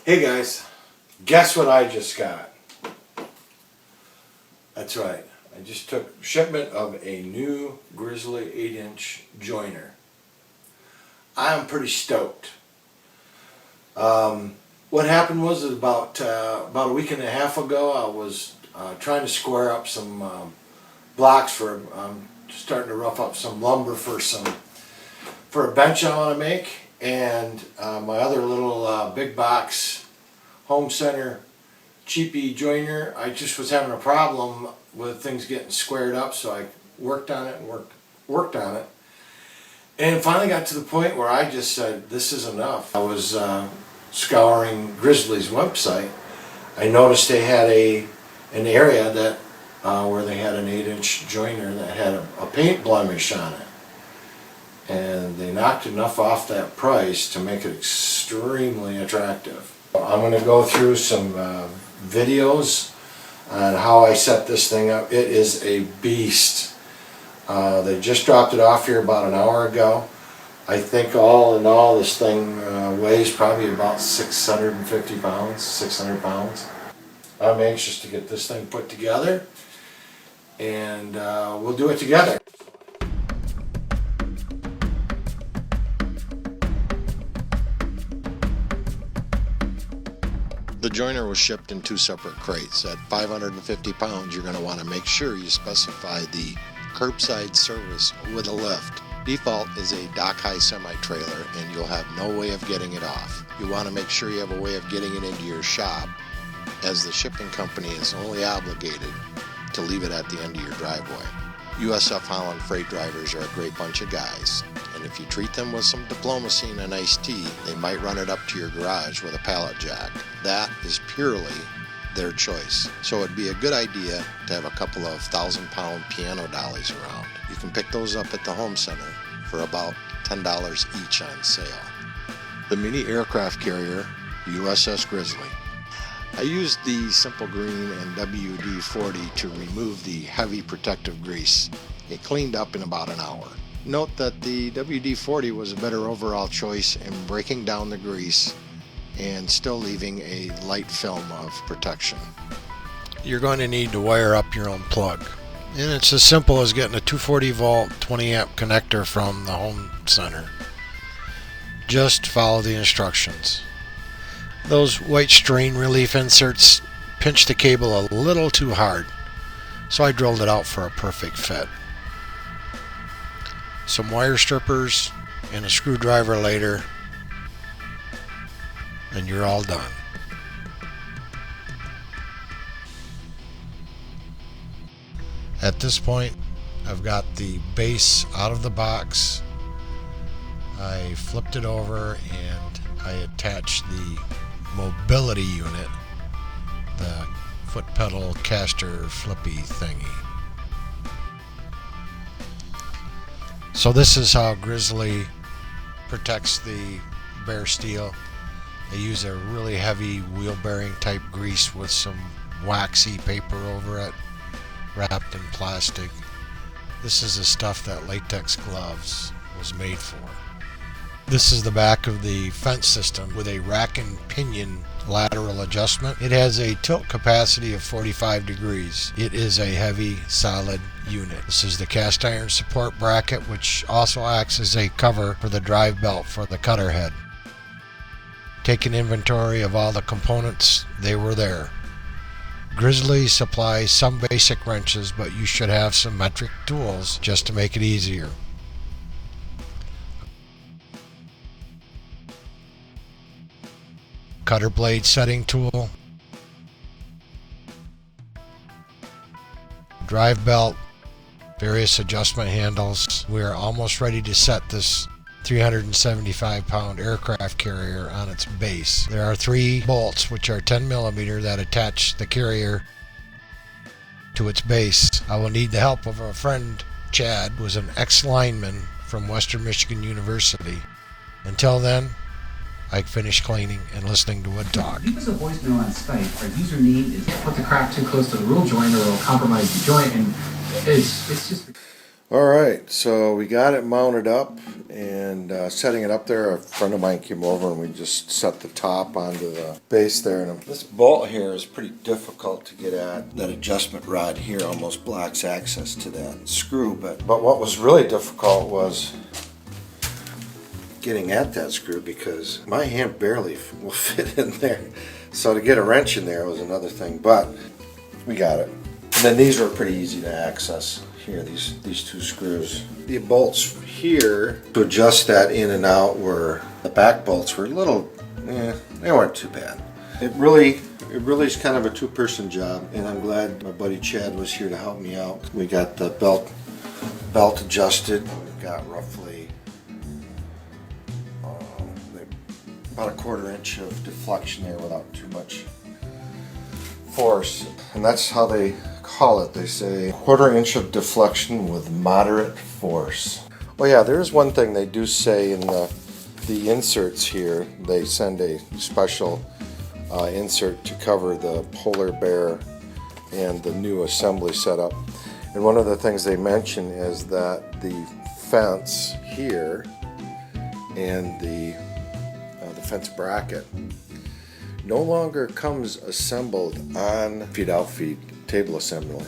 Hey guys, guess what I just got? That's right, I just took shipment of a new Grizzly 8-inch joiner. I'm pretty stoked. What happened was about a week and a half ago I was trying to square up some blocks for starting to rough up some lumber for a bench I want to make, and my other little big box home center cheapy joiner, I just was having a problem with things getting squared up, so I worked on it and worked on it, and finally got to the point where I just said, this is enough. I was scouring Grizzly's website. I noticed they had an area that where they had an 8-inch joiner that had a paint blemish on it, and they knocked enough off that price to make it extremely attractive. I'm going to go through some videos on how I set this thing up. It is a beast. They just dropped it off here about an hour ago. I think all in all this thing weighs probably about 650 pounds, 600 pounds. I'm anxious to get this thing put together, and we'll do it together. The joiner was shipped in 2 separate crates. At 550 pounds, you're going to want to make sure you specify the curbside service with a lift. Default is a dock-high semi-trailer, and you'll have no way of getting it off. You want to make sure you have a way of getting it into your shop, as the shipping company is only obligated to leave it at the end of your driveway. USF Holland freight drivers are a great bunch of guys, and if you treat them with some diplomacy and a nice tea, they might run it up to your garage with a pallet jack. That is purely their choice. So it'd be a good idea to have a couple of 1,000-pound piano dollies around. You can pick those up at the home center for about $10 each on sale. The mini aircraft carrier, USS Grizzly. I used the Simple Green and WD-40 to remove the heavy protective grease. It cleaned up in about an hour. Note that the WD-40 was a better overall choice in breaking down the grease and still leaving a light film of protection. You're going to need to wire up your own plug. And it's as simple as getting a 240 volt 20 amp connector from the home center. Just follow the instructions. Those white strain relief inserts pinch the cable a little too hard, so I drilled it out for a perfect fit. Some wire strippers and a screwdriver later, and you're all done. At this point, I've got the base out of the box. I flipped it over and I attached the mobility unit, the foot pedal caster flippy thingy. So this is how Grizzly protects the bare steel. They use a really heavy wheel bearing type grease with some waxy paper over it, wrapped in plastic. This is the stuff that latex gloves was made for. This is the back of the fence system with a rack and pinion lateral adjustment. It has a tilt capacity of 45 degrees. It is a heavy, solid unit. This is the cast iron support bracket, which also acts as a cover for the drive belt for the cutter head. Taking inventory of all the components, they were there. Grizzly supplies some basic wrenches, but you should have some metric tools just to make it easier. Cutter blade setting tool, drive belt, various adjustment handles. We are almost ready to set this 375-pound aircraft carrier on its base. There are 3 bolts, which are 10 millimeter, that attach the carrier to its base. I will need the help of a friend, Chad, who is an ex-lineman from Western Michigan University. Until then, I finish cleaning and listening to Wood Talk. Leave us a voicemail on Skype. Our username is put the crack too close to the rule joint or it'll compromise the joint, and it's just... Alright, so we got it mounted up and setting it up there, a friend of mine came over and we just set the top onto the base there. And this bolt here is pretty difficult to get at. That adjustment rod here almost blocks access to that screw, but what was really difficult was getting at that screw because my hand barely will fit in there. So to get a wrench in there was another thing, but we got it. And then these were pretty easy to access. Here, these two screws. The bolts here to adjust that in and out were, the back bolts were a little, they weren't too bad. It really is kind of a two-person job, and I'm glad my buddy Chad was here to help me out. We got the belt adjusted. We've got roughly about a 1/4 inch of deflection there without too much force, and that's how they call it. They say 1/4 inch of deflection with moderate force. Well, yeah, there's one thing they do say in the inserts here. They send a special insert to cover the polar bear and the new assembly setup. And one of the things they mention is that the fence here and the fence bracket no longer comes assembled on feed-out-feed table assembly.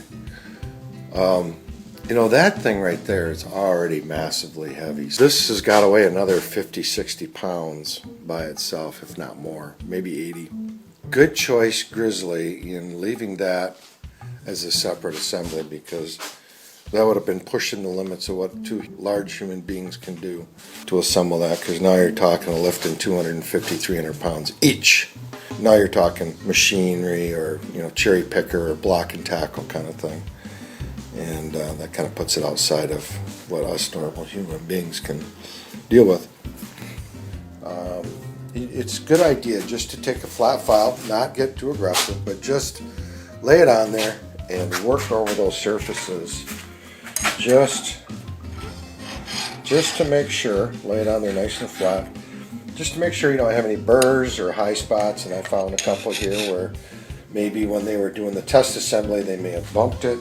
You know, that thing right there is already massively heavy. This has got to weigh another 50-60 pounds by itself, if not more, maybe 80. Good choice, Grizzly, in leaving that as a separate assembly, because that would have been pushing the limits of what two large human beings can do to assemble that, because now you're talking lifting 250-300 pounds each. Now you're talking machinery or, you know, cherry picker or block and tackle kind of thing. And that kind of puts it outside of what us normal human beings can deal with. It's a good idea just to take a flat file, not get too aggressive, but just lay it on there and work over those surfaces. Just to make sure, lay it on there nice and flat. Just to make sure you don't have any burrs or high spots, and I found a couple here where maybe when they were doing the test assembly they may have bumped it.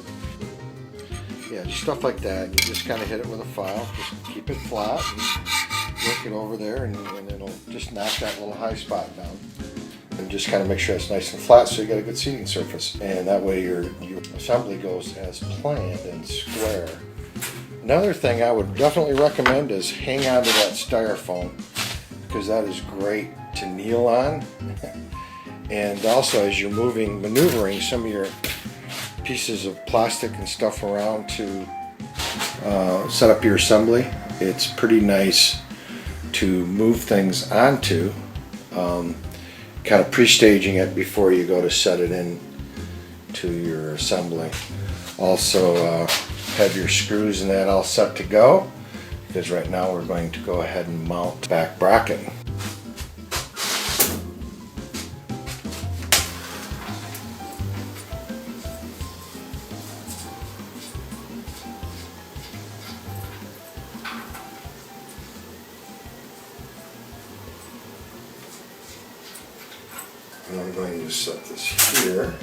Yeah, just stuff like that. You just kind of hit it with a file, just keep it flat and work it over there, and it'll just knock that little high spot down. And just kind of make sure it's nice and flat so you get a good seating surface. And that way your assembly goes as planned and square. Another thing I would definitely recommend is hang on to that styrofoam, because that is great to kneel on. And also as you're maneuvering some of your pieces of plastic and stuff around to set up your assembly, it's pretty nice to move things onto, kind of pre-staging it before you go to set it in to your assembly. Also have your screws and that all set to go, because right now we're going to go ahead and mount the back bracket. And I'm going to set this here.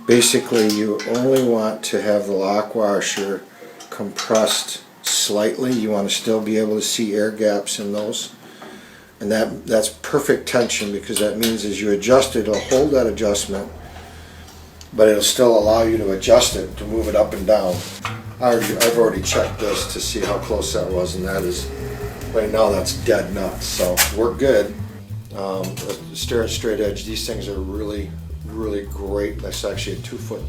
Basically, you only want to have the lock washer compressed slightly. You want to still be able to see air gaps in those. And that's perfect tension, because that means as you adjust it, it'll hold that adjustment, but it'll still allow you to adjust it, to move it up and down. I've already checked this to see how close that was, and that is, right now that's dead nuts, so we're good. Straight edge, these things are really great. That's actually a 2-foot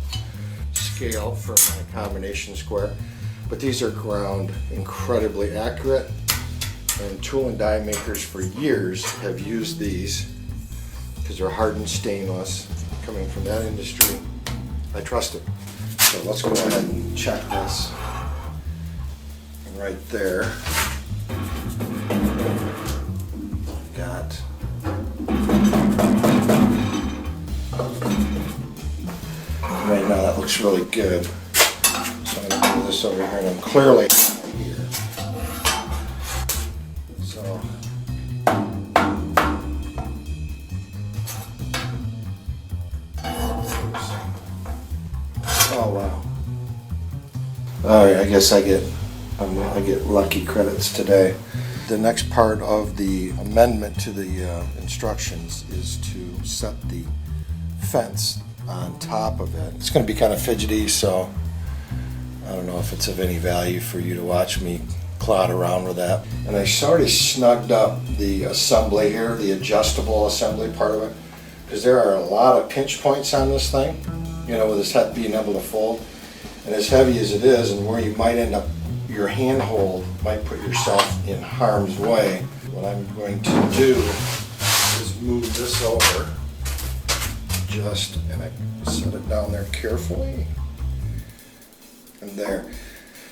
scale for my combination square, but these are ground incredibly accurate, and tool and die makers for years have used these because they're hardened stainless. Coming from that industry, I trust it. So let's go ahead and check this. And right there, got right now that looks really good. So I'm going to do this over here, and I'm clearly here. So Oh wow. Alright, I guess I get lucky credits today. The next part of the amendment to the instructions is to set the fence on top of it. It's going to be kind of fidgety, so I don't know if it's of any value for you to watch me clod around with that. And I sort of snugged up the assembly here, the adjustable assembly part of it, because there are a lot of pinch points on this thing, you know, with this head being able to fold. And as heavy as it is, and where you might end up, your handhold might put yourself in harm's way. What I'm going to do is move this over, and I set it down there carefully. And there.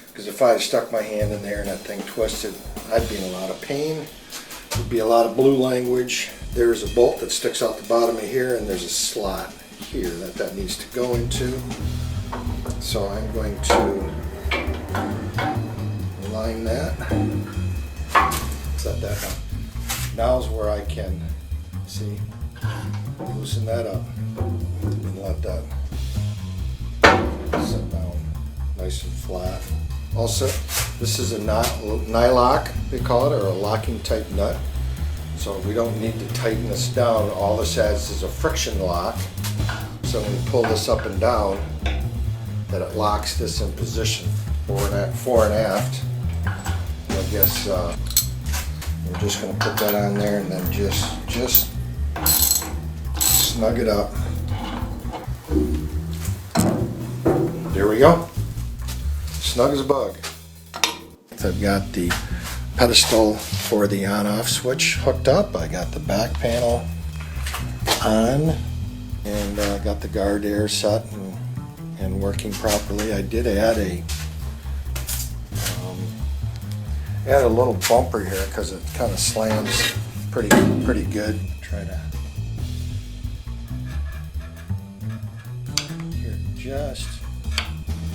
Because if I had stuck my hand in there and that thing twisted, I'd be in a lot of pain. There'd be a lot of blue language. There's a bolt that sticks out the bottom of here, and there's a slot here that needs to go into. So I'm going to line that, set that up. Now's where I can, see, loosen that up and let that sit down nice and flat. Also, this is a nylock, they call it, or a locking type nut. So we don't need to tighten this down. All this adds is a friction lock. So when you pull this up and down, that it locks this in position fore and aft. I guess we're just going to put that on there and then just snug it up. There we go. Snug as a bug. I've got the pedestal for the on-off switch hooked up. I got the back panel on, and got the guard air set and working properly. I did add a little bumper here because it kind of slams pretty good. Try to here, just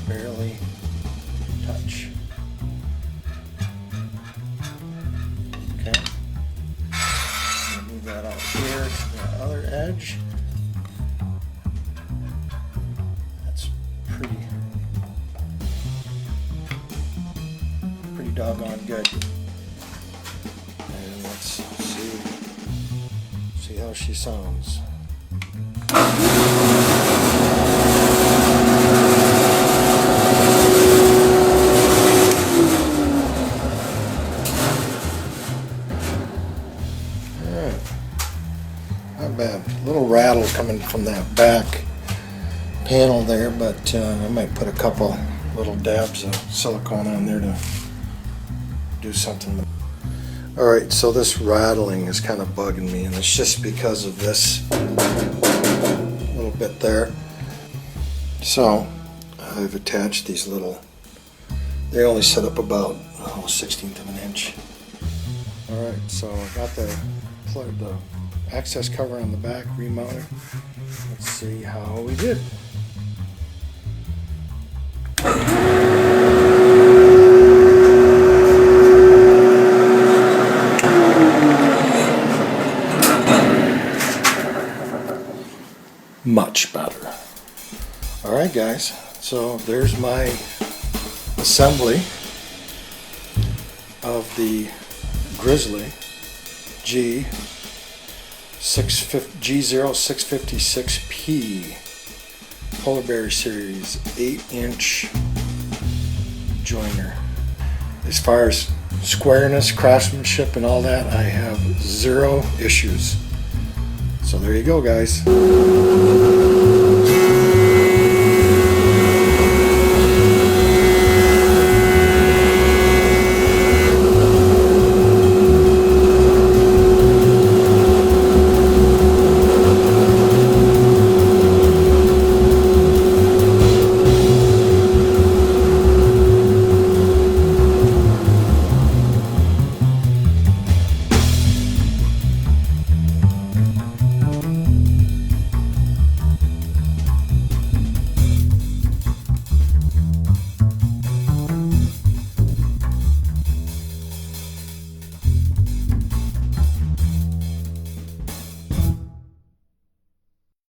barely touch. Okay. Move that out here to the other edge. That's pretty doggone good. And let's see how she sounds. Alright. Not bad. A little rattle coming from that back panel there, but I might put a couple little dabs of silicone on there to do something. Alright, so this rattling is kind of bugging me, and it's just because of this little bit there. So I've attached these little, they only set up about 1/16 of an inch. Alright, so I got the access cover on the back remounted. Let's see how we did. Much better. Alright guys, so there's my assembly of the Grizzly G0656P Polar Bear Series 8-inch joiner. As far as squareness, craftsmanship, and all that, I have zero issues. So there you go, guys.